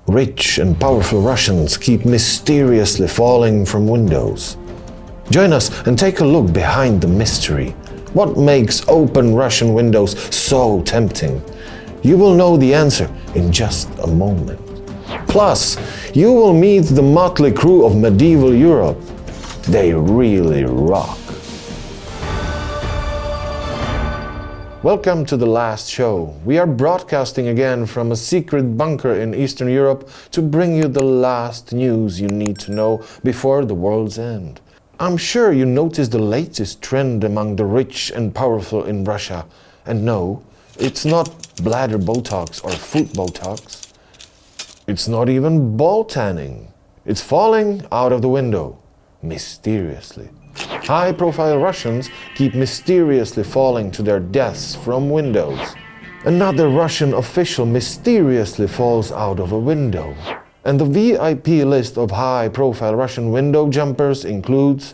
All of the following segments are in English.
Rich and powerful Russians keep mysteriously falling from windows. Join us and take a look behind the mystery. What makes open Russian windows so tempting? You will know the answer in just a moment. Plus, you will meet the motley crew of medieval Europe. They really rock. Welcome to the last show. We are broadcasting again from a secret bunker in Eastern Europe to bring you the last news you need to know before the world's end. I'm sure you noticed the latest trend among the rich and powerful in Russia. And no, it's not bladder Botox or foot Botox. It's not even ball tanning. It's falling out of the window, mysteriously. High-profile Russians keep mysteriously falling to their deaths from windows. Another Russian official mysteriously falls out of a window. And the VIP list of high-profile Russian window jumpers includes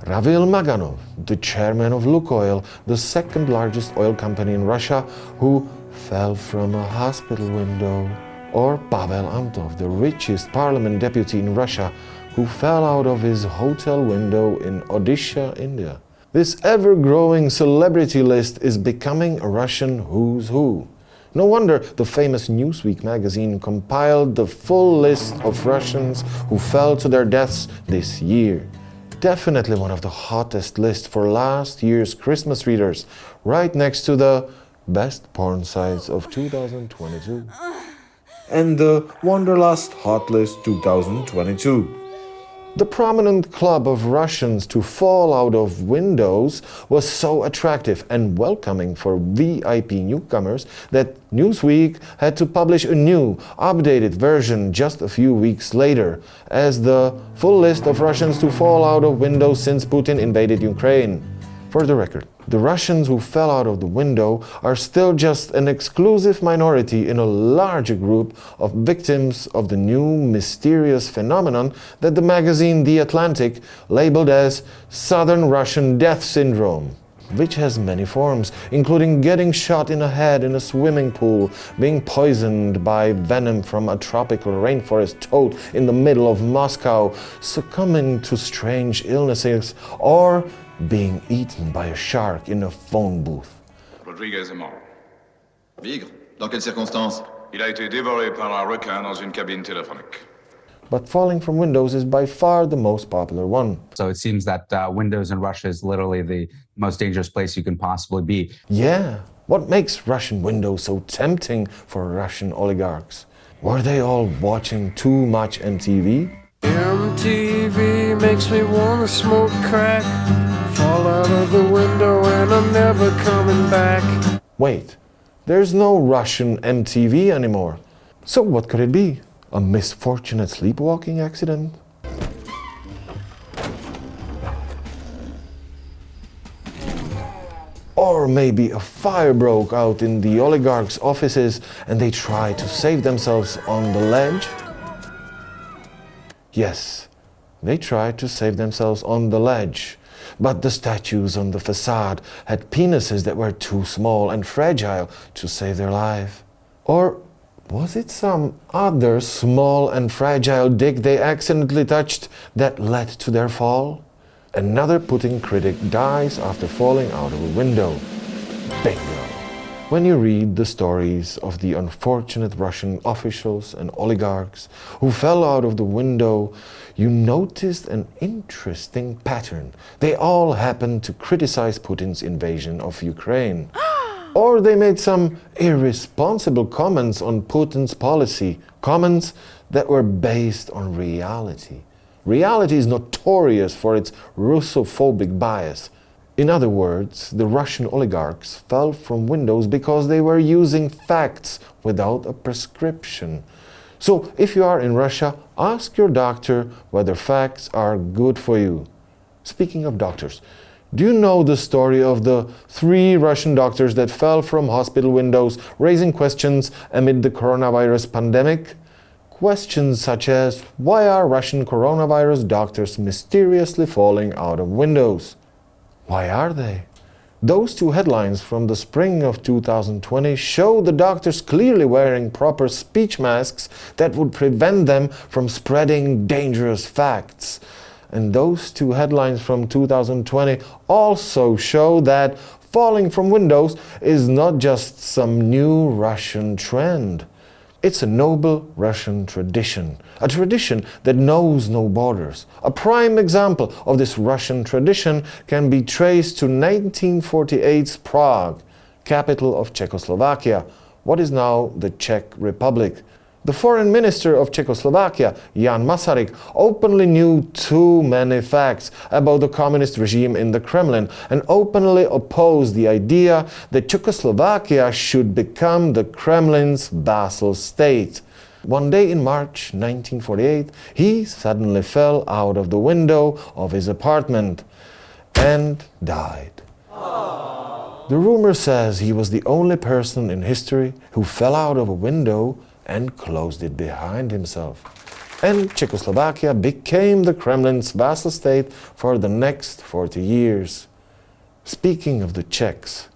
Ravil Maganov, the chairman of Lukoil, the second largest oil company in Russia, who fell from a hospital window. Or Pavel Antov, the richest parliament deputy in Russia, who fell out of his hotel window in Odisha, India. This ever-growing celebrity list is becoming a Russian who's who. No wonder the famous Newsweek magazine compiled the full list of Russians who fell to their deaths this year. Definitely one of the hottest lists for last year's Christmas readers, right next to the best porn sites of 2022 and the Wanderlust Hot List 2022. The prominent club of Russians to fall out of windows was so attractive and welcoming for VIP newcomers that Newsweek had to publish a new, updated version just a few weeks later as the full list of Russians to fall out of windows since Putin invaded Ukraine. For the record, the Russians who fell out of the window are still just an exclusive minority in a larger group of victims of the new mysterious phenomenon that the magazine The Atlantic labeled as Southern Russian Death Syndrome, which has many forms, including getting shot in the head in a swimming pool, being poisoned by venom from a tropical rainforest toad in the middle of Moscow, succumbing to strange illnesses, or being eaten by a shark in a phone booth. Rodriguez est mort. Bigre? Dans quelles circonstances? Il a été dévoré par un requin dans une cabine téléphonique. But falling from windows is by far the most popular one. So it seems that windows in Russia is literally the most dangerous place you can possibly be. Yeah, what makes Russian windows so tempting for Russian oligarchs? Were they all watching too much MTV? MTV makes me wanna smoke crack. Fall out of the window and I'm never coming back. Wait, there's no Russian MTV anymore. So what could it be? A misfortunate sleepwalking accident? Or maybe a fire broke out in the oligarchs' offices and they tried to save themselves on the ledge? Yes, they tried to save themselves on the ledge. But the statues on the facade had penises that were too small and fragile to save their life. Or was it some other small and fragile dick they accidentally touched that led to their fall? Another Putin critic dies after falling out of a window. Bingo! When you read the stories of the unfortunate Russian officials and oligarchs who fell out of the window, you noticed an interesting pattern. They all happened to criticize Putin's invasion of Ukraine. Or they made some irresponsible comments on Putin's policy, comments that were based on reality. Reality is notorious for its Russophobic bias. In other words, the Russian oligarchs fell from windows because they were using facts without a prescription. So if you are in Russia, ask your doctor whether facts are good for you. Speaking of doctors, do you know the story of the 3 Russian doctors that fell from hospital windows, raising questions amid the coronavirus pandemic? Questions such as, why are Russian coronavirus doctors mysteriously falling out of windows? Why are they? Those two headlines from the spring of 2020 show the doctors clearly wearing proper speech masks that would prevent them from spreading dangerous facts. And those two headlines from 2020 also show that falling from windows is not just some new Russian trend. It's a noble Russian tradition, a tradition that knows no borders. A prime example of this Russian tradition can be traced to 1948's Prague, capital of Czechoslovakia, what is now the Czech Republic. The foreign minister of Czechoslovakia, Jan Masaryk, openly knew too many facts about the communist regime in the Kremlin and openly opposed the idea that Czechoslovakia should become the Kremlin's vassal state. One day in March 1948, he suddenly fell out of the window of his apartment and died. The rumor says he was the only person in history who fell out of a window and closed it behind himself. And Czechoslovakia became the Kremlin's vassal state for the next 40 years. Speaking of the Czechs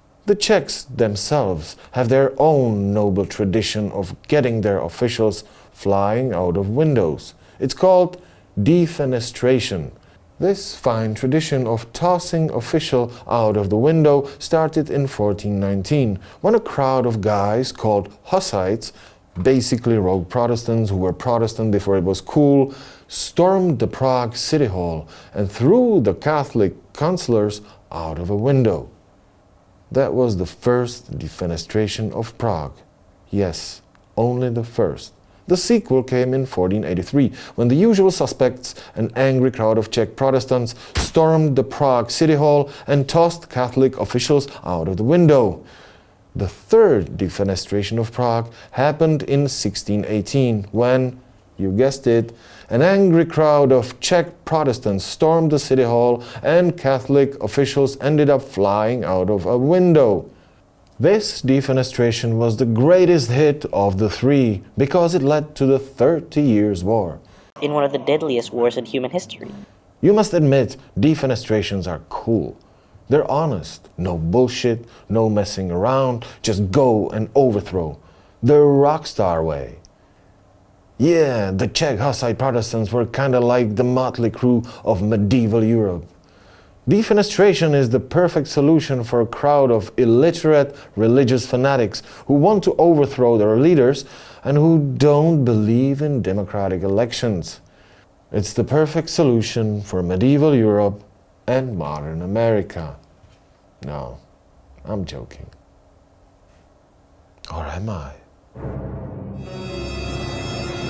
themselves have their own noble tradition of getting their officials flying out of windows. It's called defenestration. This fine tradition of tossing official out of the window started in 1419, when a crowd of guys called Hussites, basically rogue Protestants who were Protestant before it was cool, stormed the Prague city hall and threw the Catholic councillors out of a window. That was the first defenestration of Prague. Yes, only the first. The sequel came in 1483, when the usual suspects, an angry crowd of Czech Protestants, stormed the Prague city hall and tossed Catholic officials out of the window. The third defenestration of Prague happened in 1618 when, you guessed it, an angry crowd of Czech Protestants stormed the city hall and Catholic officials ended up flying out of a window. This defenestration was the greatest hit of the three because it led to the 30 Years' War. In one of the deadliest wars in human history. You must admit, defenestrations are cool. They're honest, no bullshit, no messing around, just go and overthrow. The rockstar way. Yeah, the Czech Hussite Protestants were kinda like the motley crew of medieval Europe. Defenestration is the perfect solution for a crowd of illiterate religious fanatics who want to overthrow their leaders and who don't believe in democratic elections. It's the perfect solution for medieval Europe and modern America. No, I'm joking. Or am I?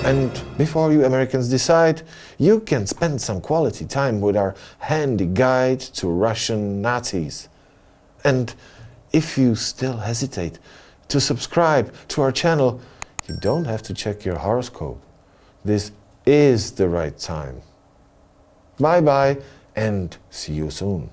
And before you Americans decide, you can spend some quality time with our handy guide to Russian Nazis. And if you still hesitate to subscribe to our channel, you don't have to check your horoscope. This is the right time. Bye-bye and see you soon.